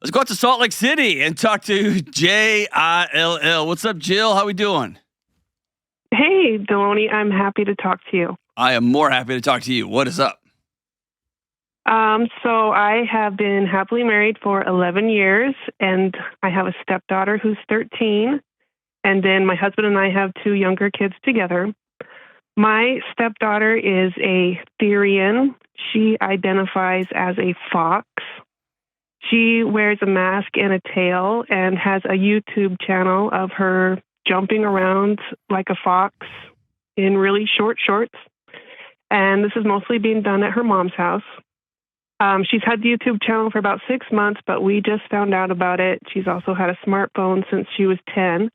Let's go out to Salt Lake City and talk to Jill. What's up, Jill? How we doing? Hey, Delony. I'm happy to talk to you. I am more happy to talk to you. What is up? So I have been happily married for 11 years, and I have a stepdaughter who's 13, and then my husband and I have 2 younger kids together. My stepdaughter is a Therian. She identifies as a fox. She wears a mask and a tail and has a YouTube channel of her jumping around like a fox in really short shorts. And this is mostly being done at her mom's house. She's had the YouTube channel for about 6 months, but we just found out about it. She's also had a smartphone since she was 10.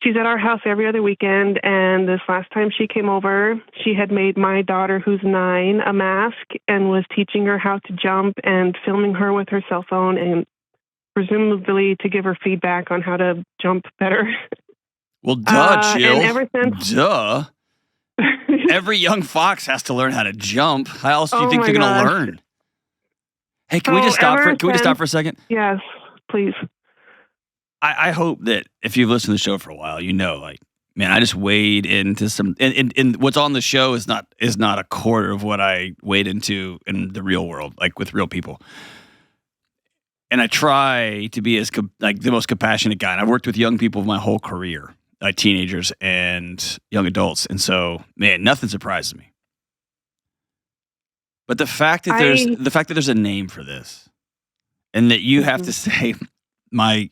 She's at our house every other weekend, and this last time she came over, she had made my daughter, who's 9, a mask and was teaching her how to jump and filming her with her cell phone and presumably to give her feedback on how to jump better. Well, duh, Jill. And ever since... Duh. Every young fox has to learn how to jump. How else do you think they're going to learn? Hey, can we just stop for a second? Yes, please. I hope that if you've listened to the show for a while, you know, like, man, I just wade into some, and what's on the show is not a quarter of what I wade into in the real world, like with real people. And I try to be as like the most compassionate guy. And I've worked with young people my whole career, like teenagers and young adults, and so, man, nothing surprises me. But the fact that there's a name for this, and that you have to say. I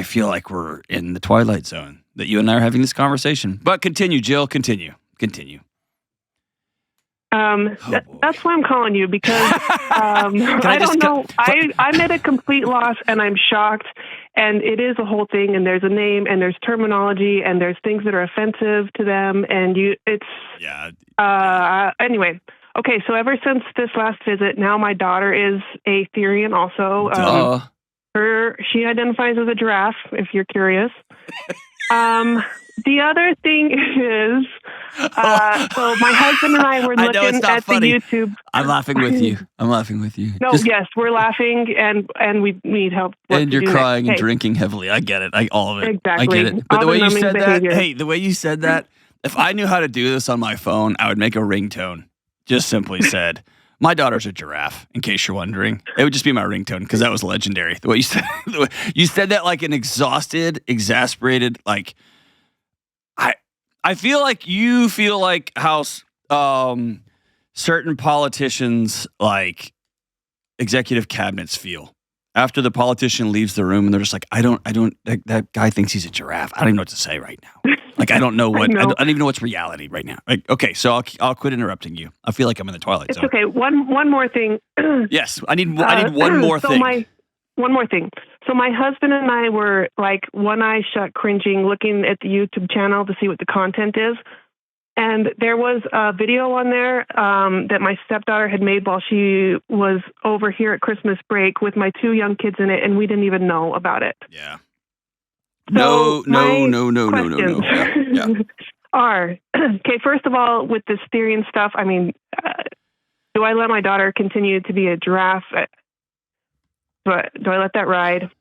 feel like we're in the Twilight Zone, that you and I are having this conversation. But continue, Jill, continue. That's why I'm calling you, because I don't know. I'm at a complete loss, and I'm shocked, and it is a whole thing, and there's a name, and there's terminology, and there's things that are offensive to them, and anyway. Okay, so ever since this last visit, now my daughter is a Therian also. She identifies as a giraffe, if you're curious. The other thing is, so my husband and I were looking at the YouTube. I'm laughing with you. No, yes, we're laughing, and we need help. And you're crying and drinking heavily. I get it. All of it. Exactly. I get it. But the way you said that, if I knew how to do this on my phone, I would make a ringtone. Just simply said, my daughter's a giraffe, in case you're wondering. It would just be my ringtone, because that was legendary. The way you said that like an exhausted, exasperated, like, I feel like you feel like how certain politicians, like executive cabinets, feel. After the politician leaves the room and they're just like, that guy thinks he's a giraffe. I don't even know what to say right now. Like, I don't know what, I don't even know what's reality right now. Like, okay, so I'll quit interrupting you. I feel like I'm in the Twilight Zone. It's okay. One more thing. Yes, I need one more thing. One more thing. So my husband and I were like one eye shut cringing, looking at the YouTube channel to see what the content is. And there was a video on there that my stepdaughter had made while she was over here at Christmas break with my 2 young kids in it, and we didn't even know about it. Yeah. So No. Yeah. Okay, first of all, with this Therian stuff, I mean, do I let my daughter continue to be a giraffe? Do I let that ride?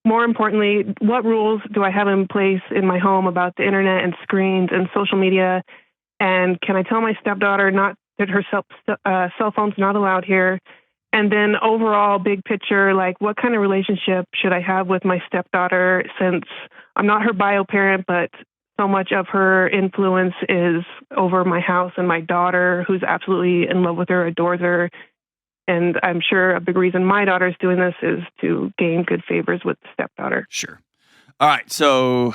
More importantly, what rules do I have in place in my home about the internet and screens and social media? And can I tell my stepdaughter that her cell phone's not allowed here? And then overall, big picture, like what kind of relationship should I have with my stepdaughter, since I'm not her bio parent, but so much of her influence is over my house and my daughter, who's absolutely in love with her, adores her. And I'm sure a big reason my daughter's doing this is to gain good favors with the stepdaughter. Sure. All right. So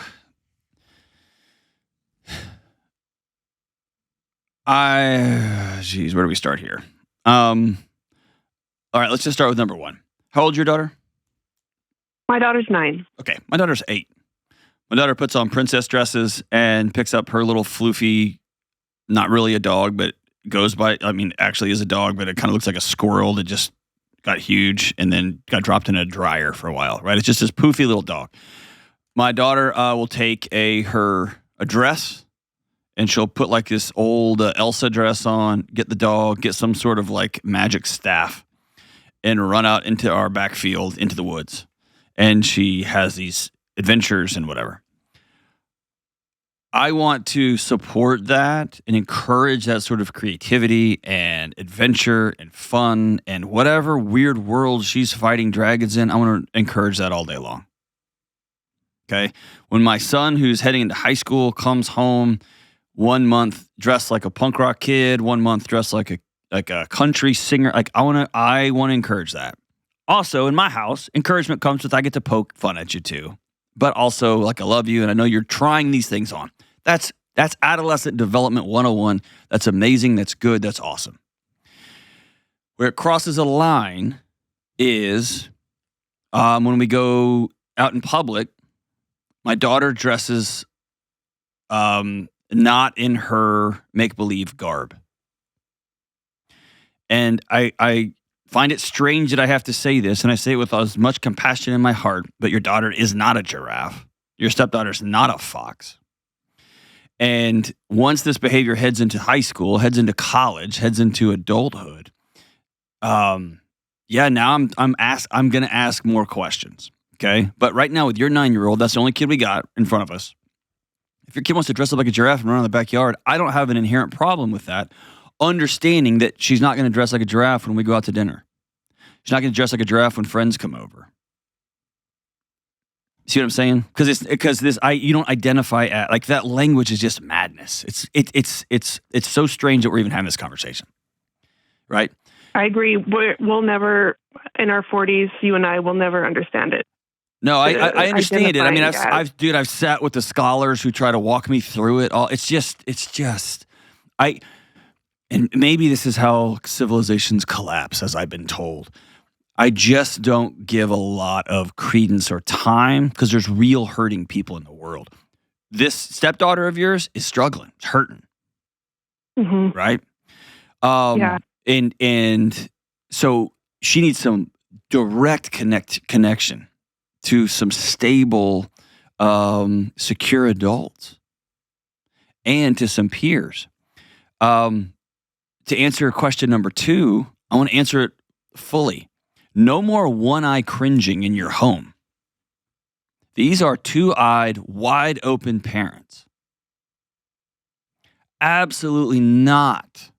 where do we start here? All right, let's just start with number 1. How old's your daughter? My daughter's 9. Okay. My daughter's 8. My daughter puts on princess dresses and picks up her little floofy, not really a dog, but actually is a dog, but it kind of looks like a squirrel that just got huge and then got dropped in a dryer for a while, right? It's just this poofy little dog. My daughter will take a dress, and she'll put like this old Elsa dress on, get the dog, get some sort of like magic staff, and run out into our backfield, into the woods. And she has these adventures and whatever. I want to support that and encourage that sort of creativity and adventure and fun and whatever weird world she's fighting dragons in. I want to encourage that all day long. Okay? When my son, who's heading into high school, comes home 1 month dressed like a punk rock kid, 1 month dressed like a country singer, like I want to encourage that. Also, in my house, encouragement comes with I get to poke fun at you too. But also, like, I love you, and I know you're trying these things on. That's adolescent development 101. That's amazing. That's good. That's awesome. Where it crosses a line is when we go out in public, my daughter dresses not in her make-believe garb. And I find it strange that I have to say this, and I say it with as much compassion in my heart, but your daughter is not a giraffe. Your stepdaughter is not a fox. And once this behavior heads into high school, heads into college, heads into adulthood, now I'm going to ask more questions, okay? But right now with your 9-year-old, that's the only kid we got in front of us. If your kid wants to dress up like a giraffe and run around the backyard, I don't have an inherent problem with that, understanding that she's not going to dress like a giraffe when we go out to dinner. She's not going to dress like a giraffe when friends come over. See what I'm saying? Because you don't identify at, like, that language is just madness. It's so strange that we're even having this conversation, right? I agree. We'll never, in our 40s, you and I will never understand it. No, I understand it. I mean, I've sat with the scholars who try to walk me through it all. And maybe this is how civilizations collapse, as I've been told. I just don't give a lot of credence or time because there's real hurting people in the world. This stepdaughter of yours is struggling, it's hurting, right? Yeah. And so she needs some direct connection to some stable, secure adults and to some peers. To answer question number 2, I want to answer it fully. No more one-eye cringing in your home. These are two-eyed, wide-open parents. Absolutely not.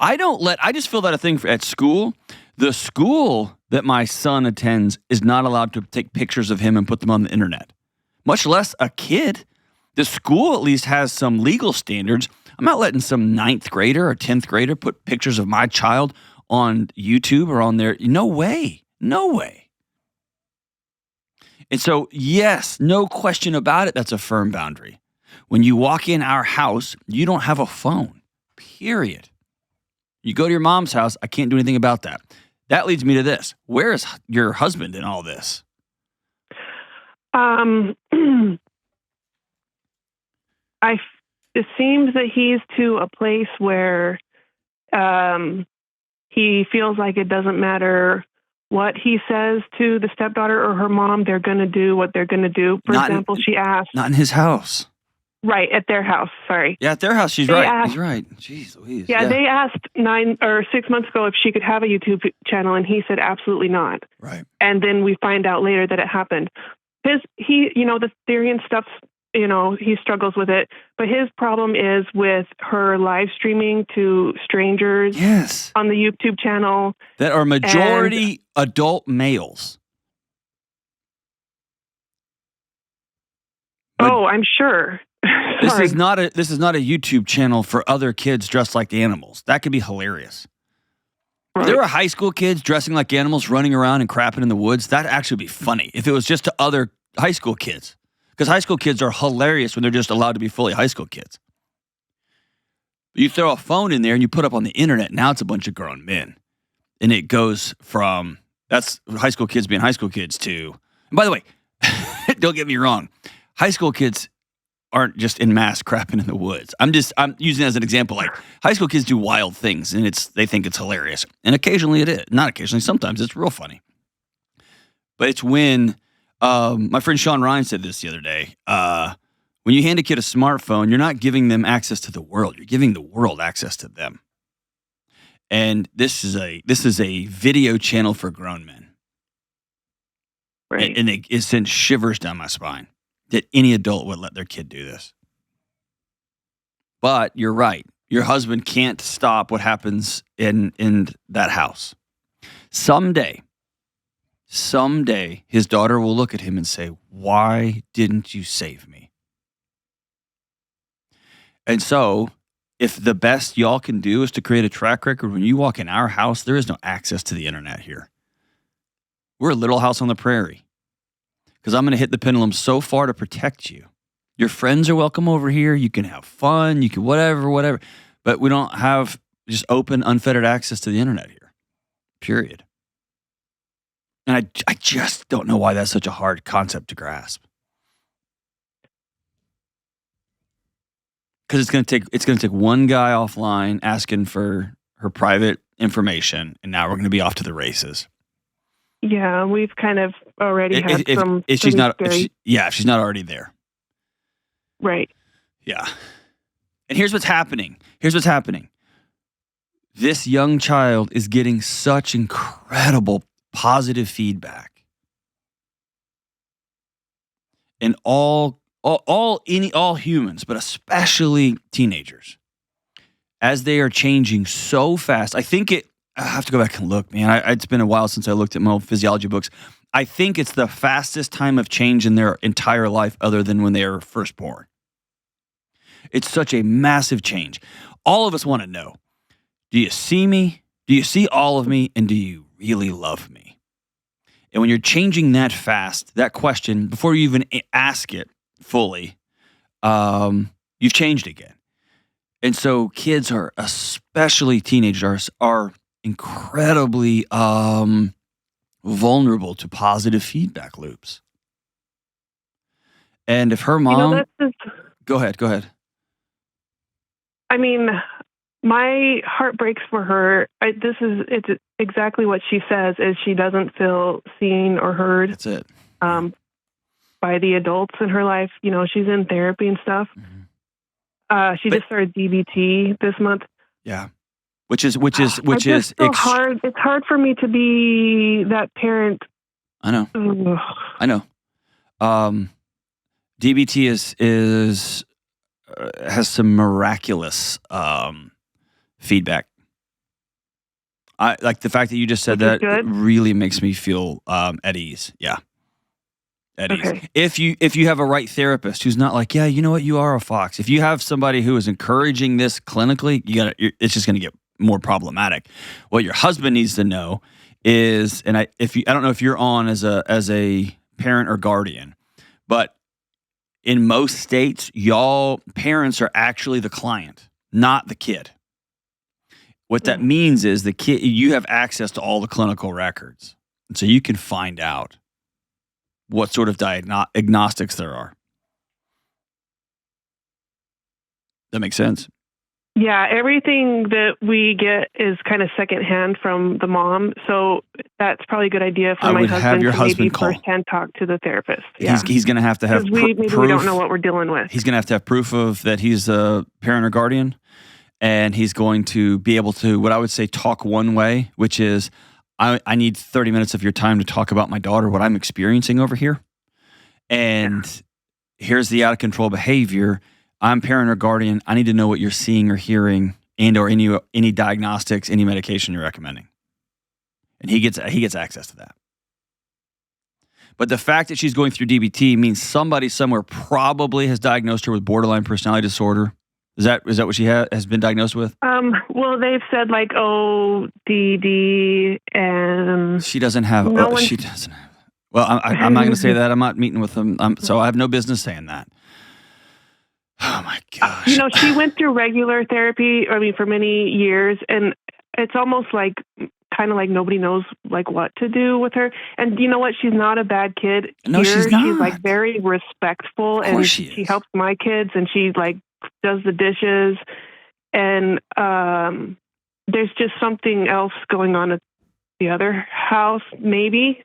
I just feel that a thing at school. The school that my son attends is not allowed to take pictures of him and put them on the internet, much less a kid. The school at least has some legal standards. I'm not letting some 9th grader or 10th grader put pictures of my child on YouTube or on there. No way. And so, yes, no question about it, that's a firm boundary. When you walk in our house, you don't have a phone, period. You go to your mom's house, I can't do anything about that. That leads me to this. Where is your husband in all this? It seems that he's to a place where he feels like it doesn't matter what he says to the stepdaughter or her mom. They're going to do what they're going to do. For example, she asked. Not in his house. Right, at their house. Sorry. Yeah, at their house. He's right. Jeez Louise. Yeah, they asked 9 or 6 months ago if she could have a YouTube channel, and he said absolutely not. Right. And then we find out later that it happened. The Syrian stuff, he struggles with it. But his problem is with her live streaming to strangers on the YouTube channel. That are majority adult males. Oh, I'm sure. This is not a YouTube channel for other kids dressed like animals. That could be hilarious. Right. If there were high school kids dressing like animals, running around and crapping in the woods, that'd actually be funny if it was just to other high school kids. Because high school kids are hilarious when they're just allowed to be fully high school kids. You throw a phone in there and you put up on the internet, now it's a bunch of grown men. And it goes from, that's high school kids being high school kids to, and by the way, don't get me wrong, high school kids aren't just in mass crapping in the woods. I'm using it as an example, like high school kids do wild things and they think it's hilarious. And occasionally it is. Not occasionally, sometimes it's real funny. But it's when, my friend Sean Ryan said this the other day, when you hand a kid a smartphone, you're not giving them access to the world. You're giving the world access to them. And this is a video channel for grown men. Right. And it sends shivers down my spine that any adult would let their kid do this. But you're right. Your husband can't stop what happens in that house. Someday, his daughter will look at him and say, "Why didn't you save me?" And so, if the best y'all can do is to create a track record, when you walk in our house, there is no access to the internet here. We're a little house on the prairie. Because I'm going to hit the pendulum so far to protect you. Your friends are welcome over here. You can have fun. You can whatever. But we don't have just open, unfettered access to the internet here. Period. And I just don't know why that's such a hard concept to grasp. Because it's going to take one guy offline asking for her private information, and now we're going to be off to the races. Yeah, we've kind of already had some. If she's not already there. Right. Yeah. And here's what's happening. This young child is getting such incredible positive feedback. And all humans, but especially teenagers, as they are changing so fast. I have to go back and look, man. It's been a while since I looked at my old physiology books. I think it's the fastest time of change in their entire life other than when they were first born. It's such a massive change. All of us want to know, do you see me? Do you see all of me? And do you really love me? And when you're changing that fast, that question, before you even ask it fully, you've changed again. And so kids are, especially teenagers, are incredibly vulnerable to positive feedback loops. And if her mom... Go ahead. I mean, my heart breaks for her. It's exactly what she says, is she doesn't feel seen or heard. That's it. By the adults in her life. You know, she's in therapy and stuff. Mm-hmm. She just started DBT this month. Yeah. Which is so hard. It's hard for me to be that parent. I know. Ugh. I know. DBT has some miraculous feedback. I like the fact that you just said that really makes me feel at ease. Yeah. At ease. If you have a right therapist who's not like, yeah, you know what, you are a fox. If you have somebody who is encouraging this clinically, it's just going to get more problematic. What your husband needs to know is, and I don't know if you're on as a parent or guardian, but in most states, y'all parents are actually the client, not the kid. What that means is you have access to all the clinical records, and so you can find out what sort of diagnostics there are. That makes sense? Yeah, everything that we get is kind of secondhand from the mom, so that's probably a good idea for my husband to maybe firsthand talk to the therapist. Yeah. He's going to have proof. We don't know what we're dealing with. He's going to have proof of that he's a parent or guardian, and he's going to be able to, what I would say, talk one way, which is, I need 30 minutes of your time to talk about my daughter, what I'm experiencing over here. And here's the out of control behavior. I'm parent or guardian. I need to know what you're seeing or hearing, and or any diagnostics, any medication you're recommending. And he gets access to that. But the fact that she's going through DBT means somebody somewhere probably has diagnosed her with borderline personality disorder. Is that what she has been diagnosed with? Well, they've said like ODD, and she doesn't have. She doesn't have. Well, I'm not going to say that. I'm not meeting with them, so I have no business saying that. Oh my gosh! You know, she went through regular therapy. I mean, for many years, and it's almost like kind of like nobody knows like what to do with her. And you know what? She's not a bad kid. No, she's not. She's like very respectful, and she helps my kids, and she like does the dishes, and there's just something else going on at the other house, maybe,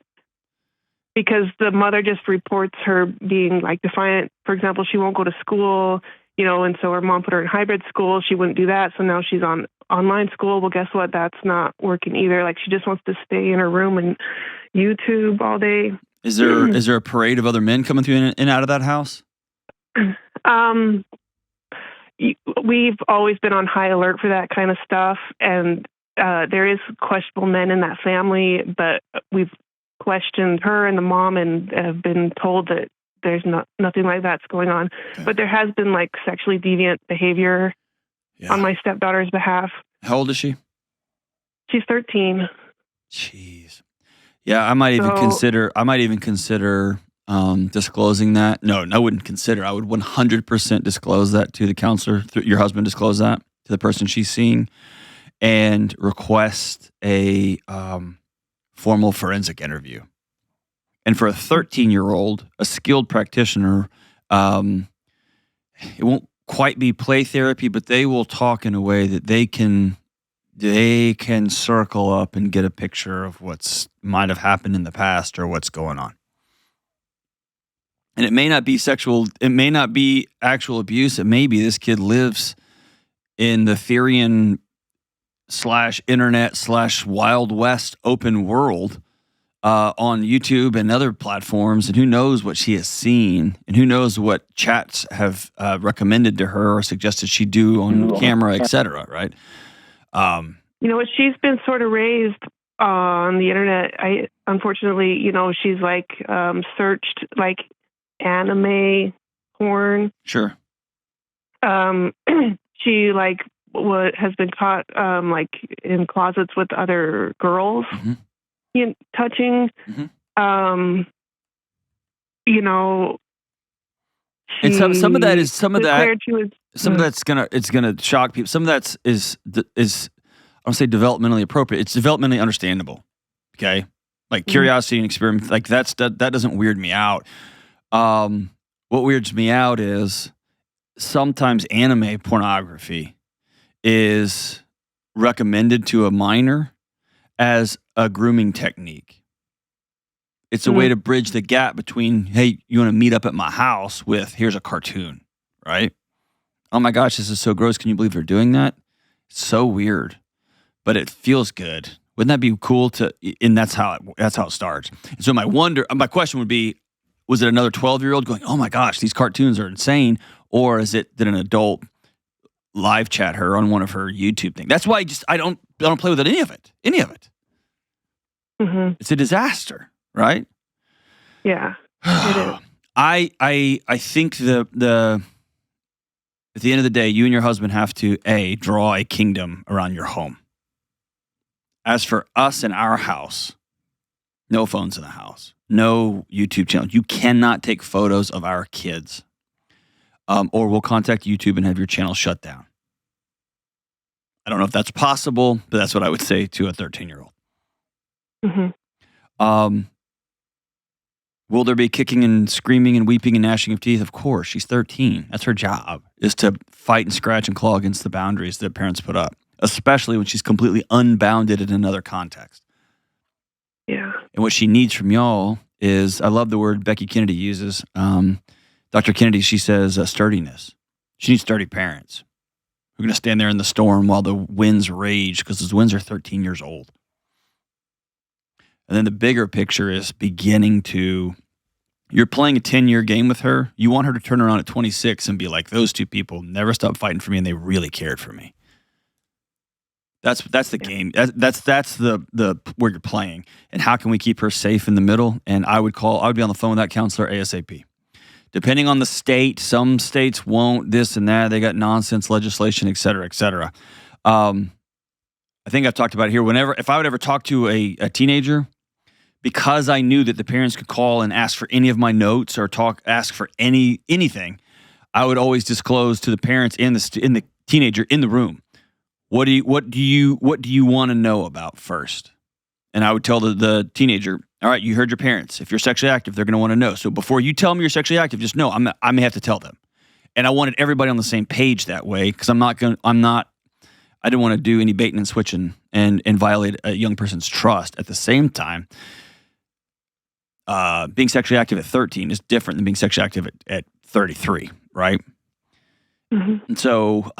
because the mother just reports her being like defiant. For example, she won't go to school, you know, and so her mom put her in hybrid school. She wouldn't do that, so now she's on online school. Well, guess what? That's not working either. Like, she just wants to stay in her room and YouTube all day. Is there a parade of other men coming through in and out of that house? We've always been on high alert for that kind of stuff, and there is questionable men in that family, but we've questioned her and the mom and have been told that there's nothing like that's going on. Okay. But there has been like sexually deviant behavior on my stepdaughter's behalf. How old is she? She's 13. Jeez. Yeah, I might even consider disclosing that. No, I wouldn't consider. I would 100% disclose that to the counselor. Your husband disclose that to the person she's seeing, and request a formal forensic interview. And for a 13-year-old, a skilled practitioner, it won't quite be play therapy, but they will talk in a way that they can circle up and get a picture of what's might have happened in the past or what's going on. And it may not be sexual, it may not be actual abuse. It may be this kid lives in the Therian /internet /Wild West open world on YouTube and other platforms, and who knows what she has seen, and who knows what chats have recommended to her or suggested she do on camera, etc. Right? She's been sort of raised on the internet. Unfortunately, she's like searched like anime porn. Sure. She like has been caught like in closets with other girls, touching. And some of that's gonna shock people. Some of that's is I don't say developmentally appropriate. It's developmentally understandable. Okay, like curiosity and experiment. Like that doesn't weird me out. What weirds me out is sometimes anime pornography is recommended to a minor as a grooming technique. It's a way to bridge the gap between, hey, you want to meet up at my house with, here's a cartoon, right? Oh my gosh, this is so gross. Can you believe they're doing that? It's so weird, but it feels good. Wouldn't that be cool and that's how it starts. And so my question would be, was it another 12-year-old going, oh my gosh, these cartoons are insane? Or did an adult live chat her on one of her YouTube things? That's why I don't play with any of it. It's a disaster, right? Yeah, it is. I think at the end of the day, you and your husband have to draw a kingdom around your home. As for us in our house, no phones in the house, no YouTube channel. You cannot take photos of our kids, or we'll contact YouTube and have your channel shut down. I don't know if that's possible, but that's what I would say to a 13-year-old. Will there be kicking and screaming and weeping and gnashing of teeth? Of course. She's 13. That's her job, is to fight and scratch and claw against the boundaries that parents put up, especially when she's completely unbounded in another context. Yeah. And what she needs from y'all is, I love the word Becky Kennedy uses. Dr. Kennedy, she says sturdiness. She needs sturdy parents. We're going to stand there in the storm while the winds rage, because those winds are 13 years old. And then the bigger picture is you're playing a 10-year game with her. You want her to turn around at 26 and be like, those two people never stopped fighting for me and they really cared for me. That's the game. That's the where you're playing. And how can we keep her safe in the middle? And I would be on the phone with that counselor ASAP. Depending on the state, some states won't this and that. They got nonsense legislation, et cetera, et cetera. I think I've talked about it here. If I would ever talk to a teenager, because I knew that the parents could call and ask for any of my notes or ask for anything, I would always disclose to the parents and the teenager in the room, what do you want to know about first? And I would tell the teenager, all right, you heard your parents. If you're sexually active, they're going to want to know. So before you tell them you're sexually active, just know I may have to tell them. And I wanted everybody on the same page that way, because I didn't want to do any baiting and switching and violate a young person's trust. At the same time, being sexually active at 13 is different than being sexually active at 33, right? And so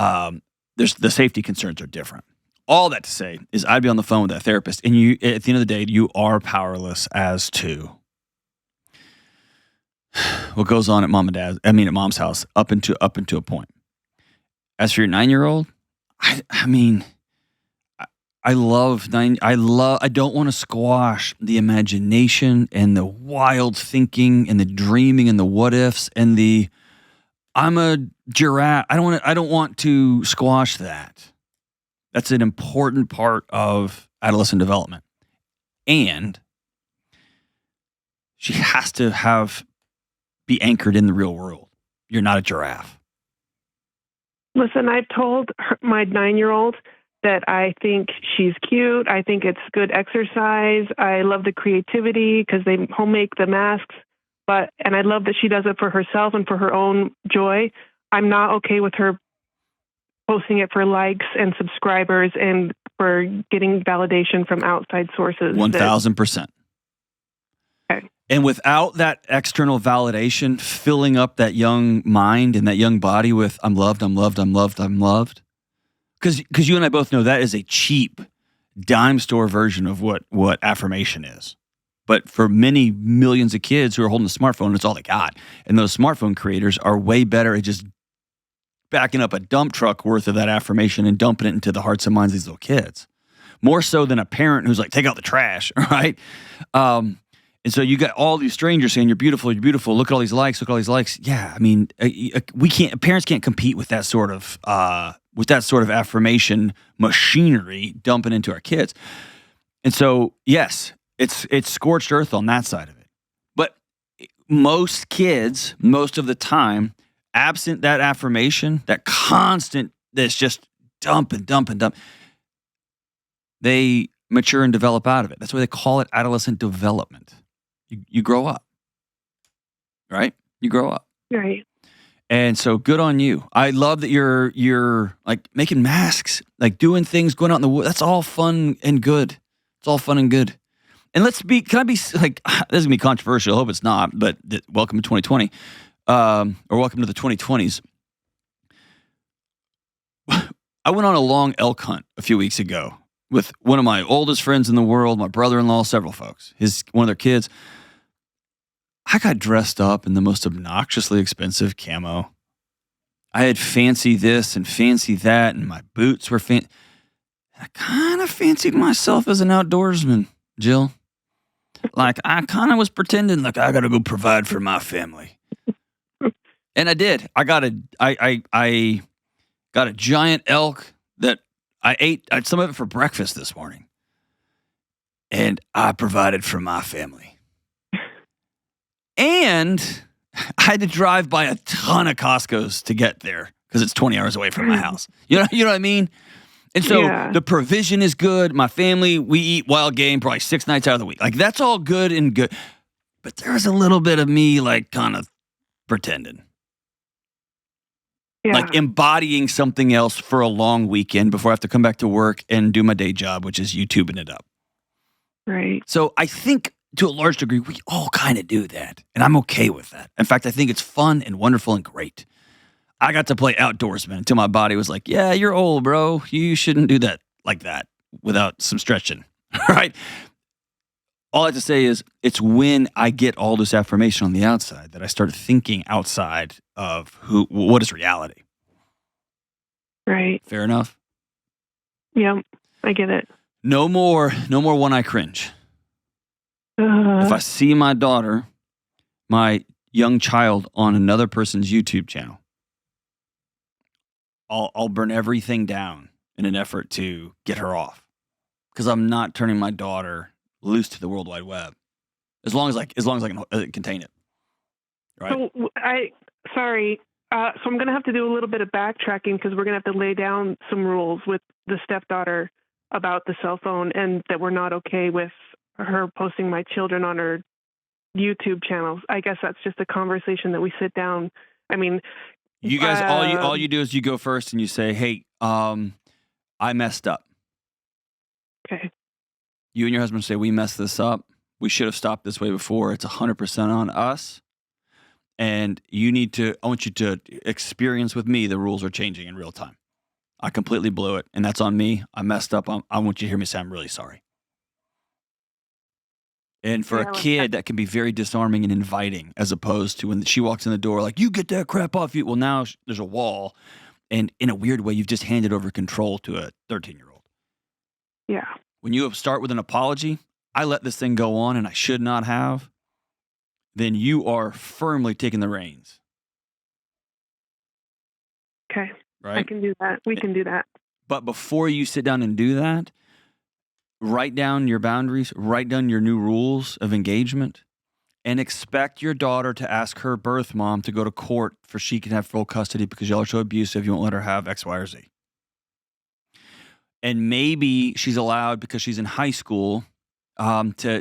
the safety concerns are different. all that to say is I'd be on the phone with that therapist, and you, at the end of the day, you are powerless as to what goes on at at mom's house up into a point. As for your 9-year-old, I mean, I don't want to squash the imagination and the wild thinking and the dreaming and the what ifs and I'm a giraffe. I don't want to squash that. That's an important part of adolescent development. And she has to be anchored in the real world. You're not a giraffe. Listen, I've told my 9-year-old that I think she's cute. I think it's good exercise. I love the creativity because they home make the masks. And I love that she does it for herself and for her own joy. I'm not okay with her posting it for likes and subscribers and for getting validation from outside sources. 1,000%. Okay. And without that external validation filling up that young mind and that young body with I'm loved, I'm loved, I'm loved, I'm loved. Because you and I both know that is a cheap dime store version of what affirmation is. But for many millions of kids who are holding a smartphone, it's all they got. And those smartphone creators are way better at just backing up a dump truck worth of that affirmation and dumping it into the hearts and minds of these little kids. More so than a parent who's like, take out the trash, right? And so you got all these strangers saying, you're beautiful, look at all these likes, Yeah, I mean, parents can't compete with that sort of affirmation machinery dumping into our kids. And so, yes, it's scorched earth on that side of it. But most kids, most of the time, absent that affirmation, that constant, that's just dump and dump and dump, they mature and develop out of it. That's why they call it adolescent development. You grow up, right? You grow up. Right. And so good on you. I love that you're like making masks, like doing things, going out in the woods. That's all fun and good. It's all fun and good. And can I be like, this is going to be controversial. I hope it's not, but welcome to 2020, or welcome to the 2020s. I went on a long elk hunt a few weeks ago with one of my oldest friends in the world, my brother-in-law, several folks, one of their kids. I got dressed up in the most obnoxiously expensive camo. I had fancy this and fancy that, and my boots were fancy. I kind of fancied myself as an outdoorsman, Jill. Like, I kind of was pretending like I got to go provide for my family. And I did. I got a giant elk that I ate some of it for breakfast this morning. And I provided for my family. And I had to drive by a ton of Costco's to get there because it's 20 hours away from my house. You know what I mean? And so The provision is good. My family, we eat wild game probably 6 nights out of the week. Like, that's all good and good. But there was a little bit of me, like, kind of pretending. Yeah. Like embodying something else for a long weekend before I have to come back to work and do my day job, which is YouTubing it up. Right. So I think to a large degree, we all kind of do that. And I'm okay with that. In fact, I think it's fun and wonderful and great. I got to play outdoorsman until my body was like, yeah, you're old, bro. You shouldn't do that like that without some stretching, right? All I have to say is it's when I get all this affirmation on the outside that I started thinking outside of what is reality. Right. Fair enough? Yeah, I get it. No more one eye cringe. If I see my daughter, my young child on another person's YouTube channel, I'll burn everything down in an effort to get her off. Because I'm not turning my daughter loose to the World Wide Web. As long as I can contain it. Right? So I'm going to have to do a little bit of backtracking because we're going to have to lay down some rules with the stepdaughter about the cell phone and that we're not okay with her posting my children on her YouTube channels. I guess that's just a conversation that we sit down. I mean, you guys, all you do is you go first and you say, hey, I messed up. Okay. You and your husband say, we messed this up. We should have stopped this way before. It's 100% on us. And I want you to experience with me the rules are changing in real time. I completely blew it, and that's on me. I messed up. I want you to hear me say I'm really sorry. And for a kid, that can be very disarming and inviting, as opposed to when she walks in the door, like, you get that crap off you. Well, now there's a wall, and in a weird way, you've just handed over control to a 13-year-old. Yeah. When you start with an apology, I let this thing go on and I should not have, then you are firmly taking the reins. Okay. Right? I can do that. We can do that. But before you sit down and do that, write down your boundaries, write down your new rules of engagement, and expect your daughter to ask her birth mom to go to court for she can have full custody because y'all are so abusive, you won't let her have X, Y, or Z. And maybe she's allowed, because she's in high school,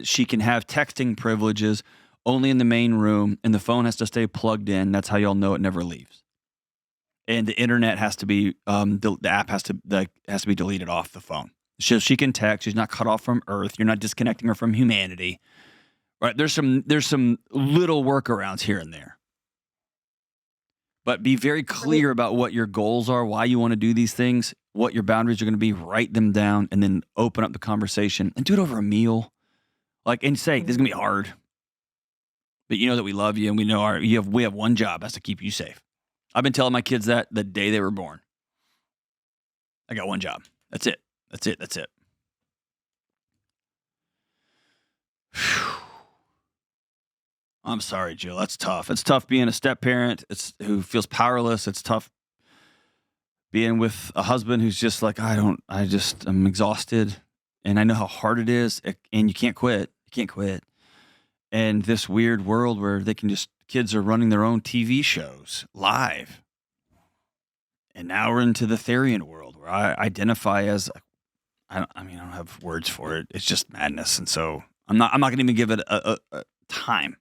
she can have texting privileges only in the main room, and the phone has to stay plugged in. That's how y'all know it never leaves. And the internet has to be, the app has to be deleted off the phone. So she can text. She's not cut off from Earth. You're not disconnecting her from humanity. Right? There's some little workarounds here and there. But be very clear about what your goals are, why you want to do these things, what your boundaries are going to be. Write them down, and then open up the conversation and do it over a meal. And say, this is going to be hard. But you know that we love you, and we know we have one job, that's to keep you safe. I've been telling my kids that the day they were born. I got one job. That's it. That's it. That's it. Whew. I'm sorry, Jill. That's tough. It's tough being a step parent who feels powerless. It's tough being with a husband who's just like, I'm exhausted, and I know how hard it is, and you can't quit. You can't quit. And this weird world where kids are running their own TV shows live. And now we're into the Therian world where I identify as, I don't have words for it. It's just madness. And so I'm not going to even give it a time.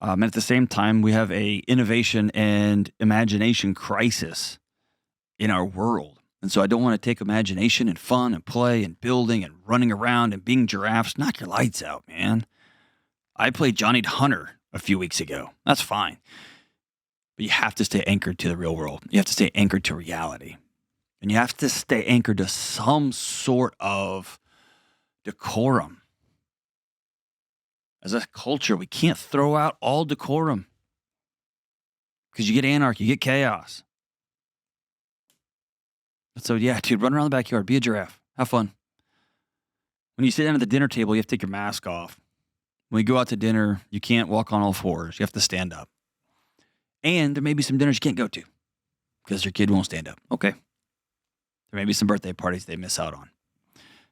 And at the same time, we have a innovation and imagination crisis in our world. And so I don't want to take imagination and fun and play and building and running around and being giraffes. Knock your lights out, man. I played Johnny Hunter a few weeks ago. That's fine. But you have to stay anchored to the real world. You have to stay anchored to reality. And you have to stay anchored to some sort of decorum. As a culture, we can't throw out all decorum. Because you get anarchy, you get chaos. So yeah, dude, run around the backyard. Be a giraffe. Have fun. When you sit down at the dinner table, you have to take your mask off. When you go out to dinner, you can't walk on all fours. You have to stand up. And there may be some dinners you can't go to because your kid won't stand up. Okay. There may be some birthday parties they miss out on.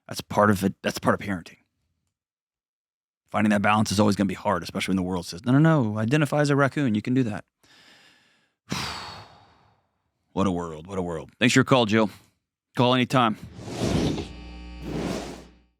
That's part of it. That's part of parenting. Finding that balance is always going to be hard, especially when the world says, no, identify as a raccoon. You can do that. What a world. What a world. Thanks for your call, Jill. Call anytime.